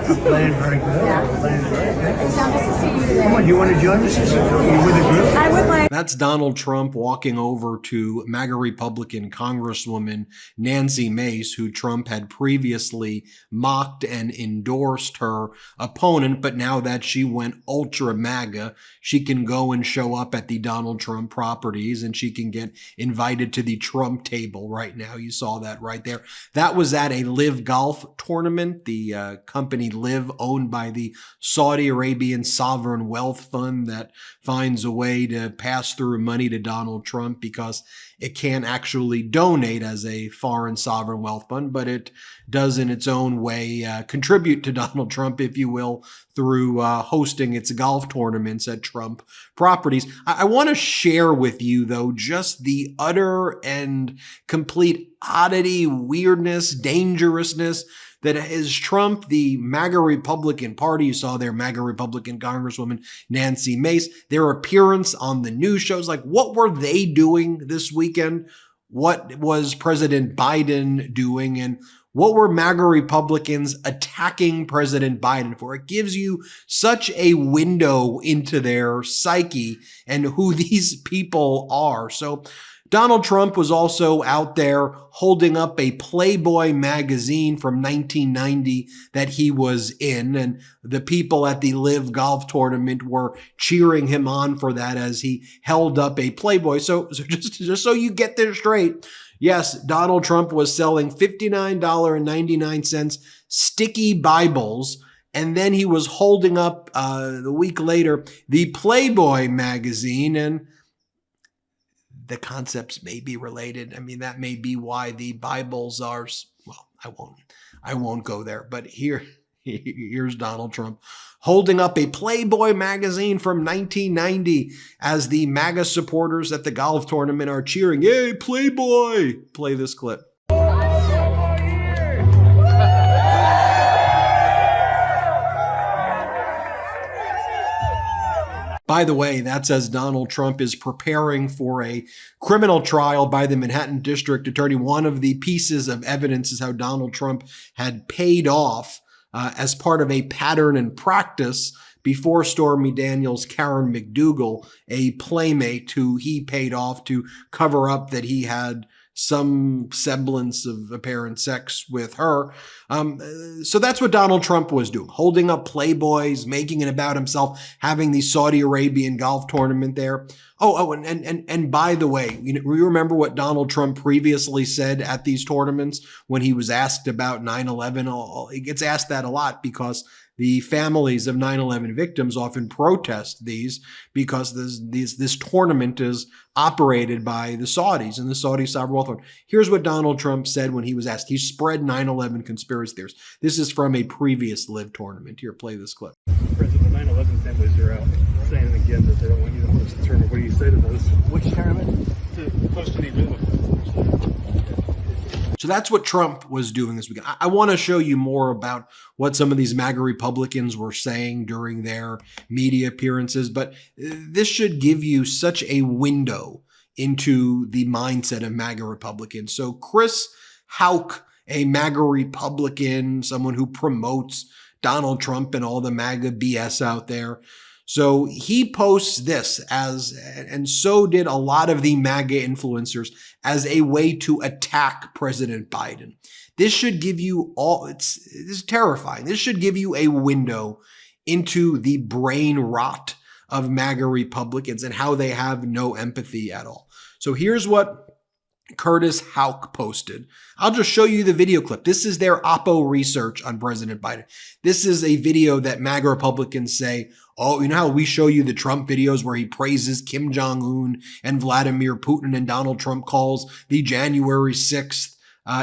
Playing very good. Yeah. Playing very good. It's nice to see you today. Come on, you want to join us? Are you with a group? I would like. That's Donald Trump walking over to MAGA Republican Congresswoman Nancy Mace, who Trump had previously mocked and endorsed her opponent. But now that she went ultra MAGA, she can go and show up at the Donald Trump properties and she can get invited to the Trump table right now. You saw that right there. That was at a Live Golf tournament. The company Live, owned by the Saudi Arabian Sovereign Wealth Fund, that finds a way to pass through money to Donald Trump because it can't actually donate as a foreign sovereign wealth fund, but it does in its own way contribute to Donald Trump, if you will, through hosting its golf tournaments at Trump properties. I want to share with you, though, just the utter and complete oddity, weirdness, dangerousness that is Trump, the MAGA Republican Party. You saw their MAGA Republican Congresswoman Nancy Mace, their appearance on the news shows. Like, what were they doing this weekend? What was President Biden doing? And what were MAGA Republicans attacking President Biden for? It gives you such a window into their psyche and who these people are. So Donald Trump was also out there holding up a Playboy magazine from 1990 that he was in, and the people at the Live Golf tournament were cheering him on for that as he held up a Playboy. So just so you get this straight, yes, Donald Trump was selling $59.99 sticky Bibles, and then he was holding up the week later the Playboy magazine, and the concepts may be related. I mean, that may be why the Bibles are, well, I won't go there, but here's Donald Trump holding up a Playboy magazine from 1990 as the MAGA supporters at the golf tournament are cheering, "Yay, Playboy!" Play this clip. By the way, that's as Donald Trump is preparing for a criminal trial by the Manhattan District Attorney. One of the pieces of evidence is how Donald Trump had paid off as part of a pattern and practice before Stormy Daniels' Karen McDougal, a playmate who he paid off to cover up that he had some semblance of apparent sex with her. So that's what Donald Trump was doing, holding up Playboys, making it about himself, having the Saudi Arabian golf tournament there. And by the way, we remember what Donald Trump previously said at these tournaments when he was asked about 9/11. He gets asked that a lot because the families of 9/11 victims often protest these because this tournament is operated by the Saudis and the Saudi sovereign wealth fund. Here's what Donald Trump said when he was asked. He spread 9/11 conspiracy theories. This is from a previous Live tournament. Here, play this clip. President, the 9/11 families are out saying again that they don't want you to host the tournament. What do you say to those? Which tournament? To host an event. So that's what Trump was doing this weekend. I want to show you more about what some of these MAGA Republicans were saying during their media appearances, but this should give you such a window into the mindset of MAGA Republicans. So Chris Houck, a MAGA Republican, someone who promotes Donald Trump and all the MAGA BS out there. So he posts this and so did a lot of the MAGA influencers, as a way to attack President Biden. This should give you this is terrifying. This should give you a window into the brain rot of MAGA Republicans and how they have no empathy at all. So here's what Curtis Houck posted. I'll just show you the video clip. This is their Oppo research on President Biden. This is a video that MAGA Republicans say, oh, you know how we show you the Trump videos where he praises Kim Jong-un and Vladimir Putin, and Donald Trump calls the January 6th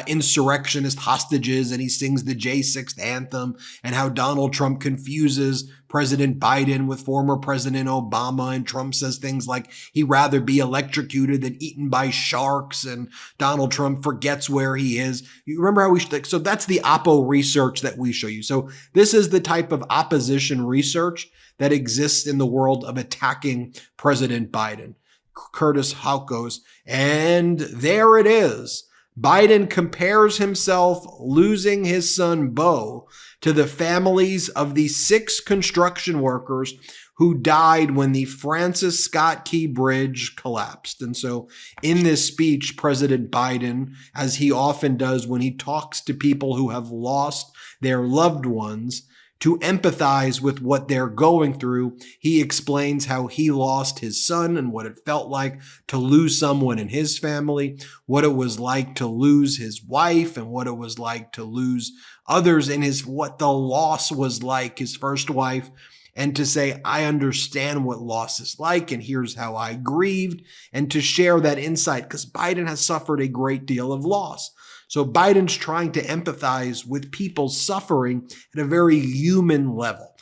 insurrectionist hostages, and he sings the J6th anthem, and how Donald Trump confuses President Biden with former President Obama, and Trump says things like he'd rather be electrocuted than eaten by sharks, and Donald Trump forgets where he is. You remember how so that's the Oppo research that we show you. So this is the type of opposition research that exists in the world of attacking President Biden. Curtis Houck goes, and there it is. Biden compares himself losing his son, Beau, to the families of the 6 construction workers who died when the Francis Scott Key Bridge collapsed. And so in this speech, President Biden, as he often does when he talks to people who have lost their loved ones, to empathize with what they're going through, he explains how he lost his son and what it felt like to lose someone in his family, what it was like to lose his wife, and what it was like to lose others in what the loss was like, his first wife, and to say, I understand what loss is like, and here's how I grieved, and to share that insight, because Biden has suffered a great deal of loss. So Biden's trying to empathize with people suffering at a very human level.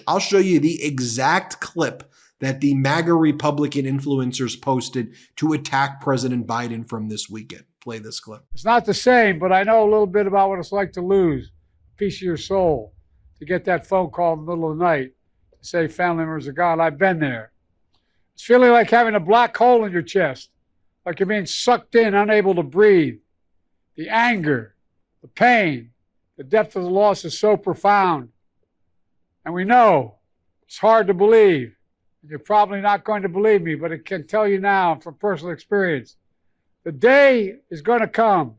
I'll show you the exact clip that the MAGA Republican influencers posted to attack President Biden from this weekend. Play this clip. It's not the same, but I know a little bit about what it's like to lose a piece of your soul, to get that phone call in the middle of the night, to say family members are gone. I've been there. It's feeling like having a black hole in your chest, like you're being sucked in, unable to breathe. The anger, the pain, the depth of the loss is so profound. And we know it's hard to believe. You're probably not going to believe me, but I can tell you now from personal experience, the day is going to come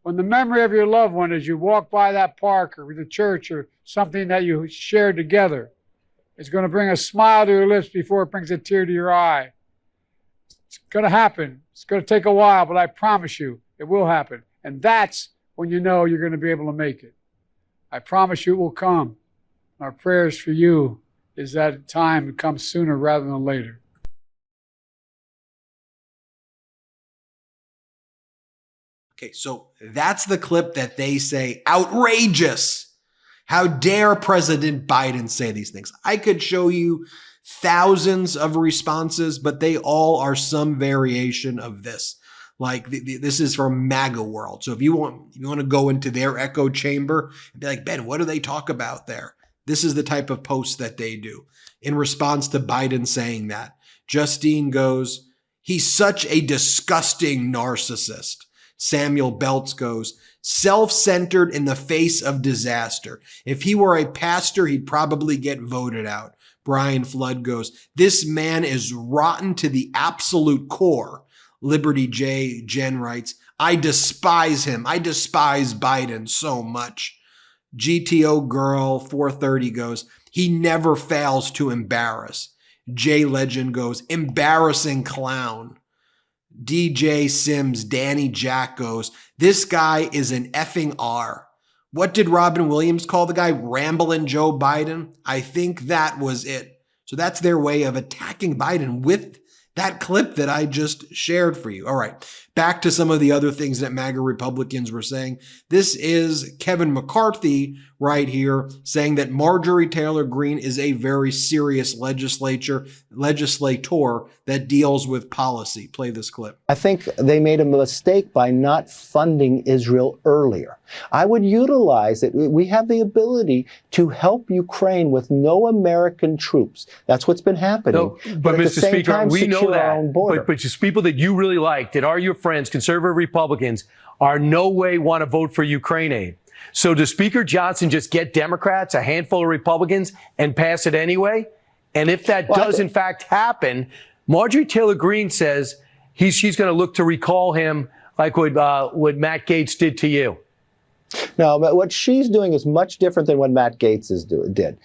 when the memory of your loved one as you walk by that park or the church or something that you shared together is going to bring a smile to your lips before it brings a tear to your eye. It's going to happen. It's going to take a while, but I promise you it will happen. And that's when you know you're going to be able to make it. I promise you it will come. Our prayers for you is that time comes sooner rather than later. Okay, so that's the clip that they say, outrageous. How dare President Biden say these things? I could show you thousands of responses, but they all are some variation of this. Like this is from MAGA world. So if you want to go into their echo chamber and be like, Ben, what do they talk about there? This is the type of post that they do in response to Biden saying that. Justine goes, he's such a disgusting narcissist. Samuel Belts goes, self-centered in the face of disaster. If he were a pastor, he'd probably get voted out. Brian Flood goes, this man is rotten to the absolute core. Liberty J. Jen writes, I despise him. I despise Biden so much. GTO Girl 430 goes, he never fails to embarrass. J Legend goes, embarrassing clown. DJ Sims, Danny Jack goes, this guy is an effing R. What did Robin Williams call the guy? Ramblin' Joe Biden? I think that was it. So that's their way of attacking Biden with that clip that I just shared for you. All right, back to some of the other things that MAGA Republicans were saying. This is Kevin McCarthy right here saying that Marjorie Taylor Greene is a very serious legislator that deals with policy. Play this clip. I think they made a mistake by not funding Israel earlier. I would utilize it. We have the ability to help Ukraine with no American troops. That's what's been happening. No, but Mr. Speaker, we know that. But just people that you really like, that are your friends, conservative Republicans, are no way want to vote for Ukraine aid. So does Speaker Johnson just get Democrats, a handful of Republicans, and pass it anyway? And if that does in fact happen, Marjorie Taylor Greene says she's going to look to recall him like what Matt Gaetz did to you. No, but what she's doing is much different than what Matt Gaetz did.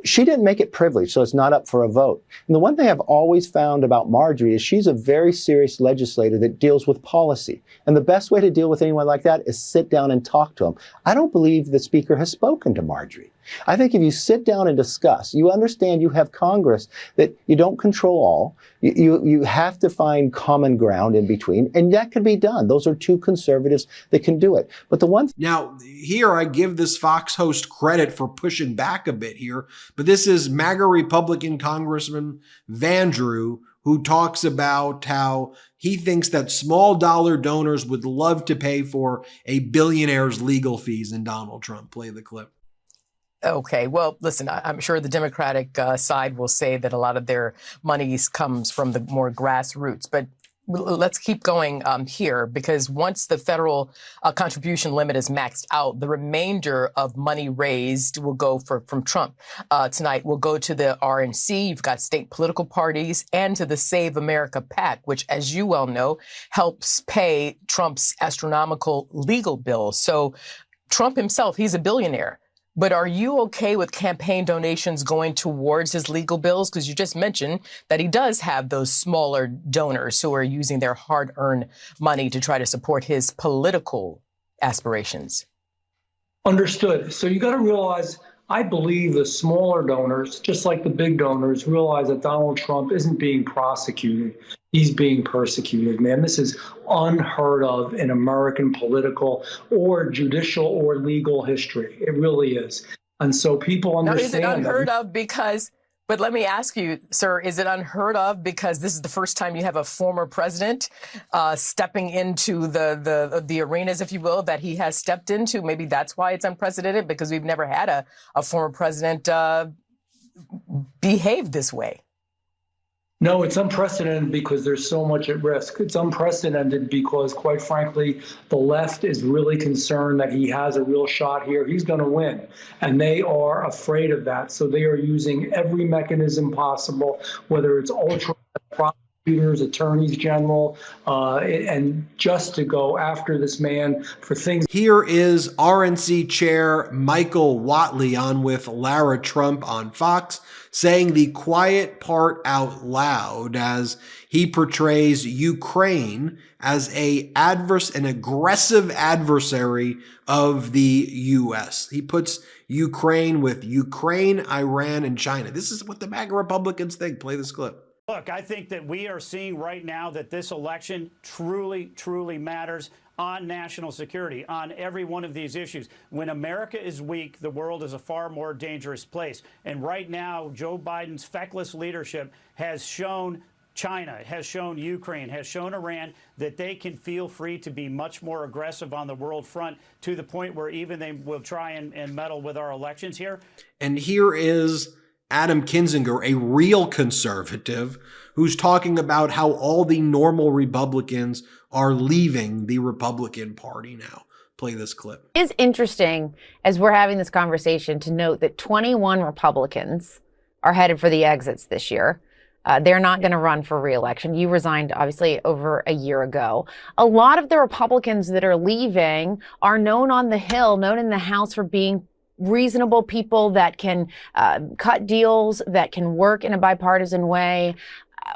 She didn't make it privileged, so it's not up for a vote. And the one thing I've always found about Marjorie is she's a very serious legislator that deals with policy. And the best way to deal with anyone like that is sit down and talk to them. I don't believe the Speaker has spoken to Marjorie. I think if you sit down and discuss, you understand you have Congress that you don't control all. You have to find common ground in between, and that can be done. Those are two conservatives that can do it. But the one now here I give this Fox host credit for pushing back a bit here, but this is MAGA Republican Congressman Vandrew who talks about how he thinks that small dollar donors would love to pay for a billionaire's legal fees in Donald Trump. Play the clip. Okay, well, listen, I'm sure the Democratic side will say that a lot of their monies comes from the more grassroots. But let's keep going here, because once the federal contribution limit is maxed out, the remainder of money raised will go from Trump tonight will go to the RNC. You've got state political parties and to the Save America PAC, which, as you well know, helps pay Trump's astronomical legal bills. So Trump himself, he's a billionaire. But are you okay with campaign donations going towards his legal bills? Because you just mentioned that he does have those smaller donors who are using their hard-earned money to try to support his political aspirations. Understood. So you got to realize, I believe the smaller donors, just like the big donors, realize that Donald Trump isn't being prosecuted. He's being persecuted, man. This is unheard of in American political or judicial or legal history. It really is. And so people understand. Now, is it unheard of because, but let me ask you, sir, is it unheard of because this is the first time you have a former president stepping into the arenas, if you will, that he has stepped into? Maybe that's why it's unprecedented, because we've never had a former president behave this way. No, it's unprecedented because there's so much at risk. It's unprecedented because, quite frankly, the left is really concerned that he has a real shot here. He's going to win, and they are afraid of that. So they are using every mechanism possible, whether it's ultra prosecutors, attorneys general, and just to go after this man for things. Here is RNC Chair Michael Whatley on with Lara Trump on Fox, saying the quiet part out loud as he portrays Ukraine as an aggressive adversary of the U.S. He puts Ukraine with Ukraine, Iran, and China. This is what the MAGA Republicans think. Play this clip. Look, I think that we are seeing right now that this election truly, truly matters on national security, on every one of these issues. When America is weak, the world is a far more dangerous place. And right now, Joe Biden's feckless leadership has shown China, has shown Ukraine, has shown Iran that they can feel free to be much more aggressive on the world front, to the point where even they will try and meddle with our elections here. And here is Adam Kinzinger, a real conservative, who's talking about how all the normal Republicans are leaving the Republican Party now. Play this clip. It's interesting, as we're having this conversation, to note that 21 Republicans are headed for the exits this year. They're not going to run for re-election. You resigned, obviously, over a year ago. A lot of the Republicans that are leaving are known on the Hill, known in the House for being reasonable people that can cut deals, that can work in a bipartisan way.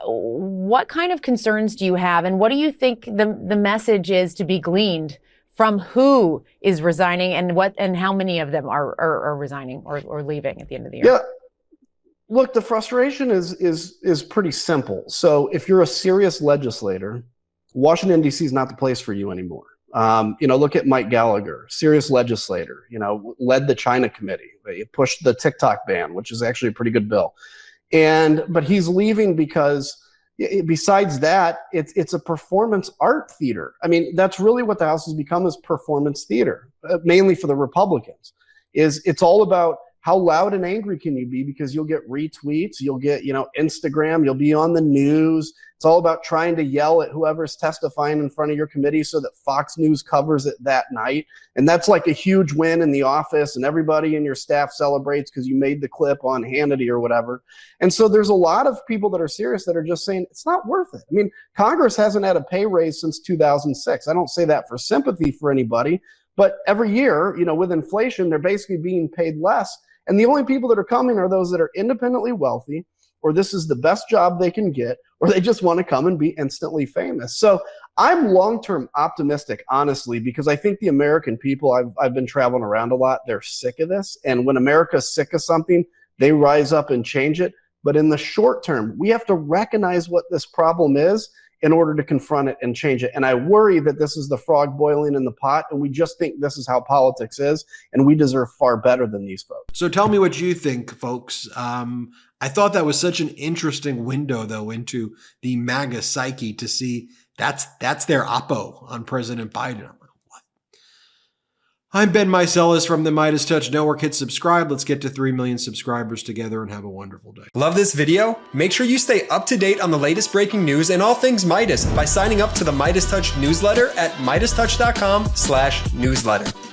What kind of concerns do you have, and what do you think the message is to be gleaned from who is resigning, and how many of them are resigning or leaving at the end of the year? Yeah, look, the frustration is pretty simple. So if you're a serious legislator, Washington D.C. is not the place for you anymore. Look at Mike Gallagher, serious legislator, led the China committee. He pushed the TikTok ban, which is actually a pretty good bill. But he's leaving because besides that, it's a performance art theater. I mean, that's really what the House has become, is performance theater, mainly for the Republicans. It's all about how loud and angry can you be, because you'll get retweets, you'll get, Instagram, you'll be on the news. It's all about trying to yell at whoever's testifying in front of your committee so that Fox News covers it that night. And that's like a huge win in the office, and everybody in your staff celebrates because you made the clip on Hannity or whatever. And so there's a lot of people that are serious that are just saying it's not worth it. I mean, Congress hasn't had a pay raise since 2006. I don't say that for sympathy for anybody, but every year, with inflation, they're basically being paid less. And the only people that are coming are those that are independently wealthy, or this is the best job they can get, or they just want to come and be instantly famous. So I'm long-term optimistic, honestly, because I think the American people, I've been traveling around a lot, they're sick of this. And when America's sick of something, they rise up and change it. But in the short term, we have to recognize what this problem is in order to confront it and change it. And I worry that this is the frog boiling in the pot, and we just think this is how politics is, and we deserve far better than these folks. So tell me what you think, folks. I thought that was such an interesting window, though, into the MAGA psyche, to see that's their oppo on President Biden. I'm like, what? I'm Ben Meiselas from the MeidasTouch Network. Hit subscribe. Let's get to 3 million subscribers together and have a wonderful day. Love this video? Make sure you stay up to date on the latest breaking news and all things Midas by signing up to the MeidasTouch newsletter at MeidasTouch.com/newsletter.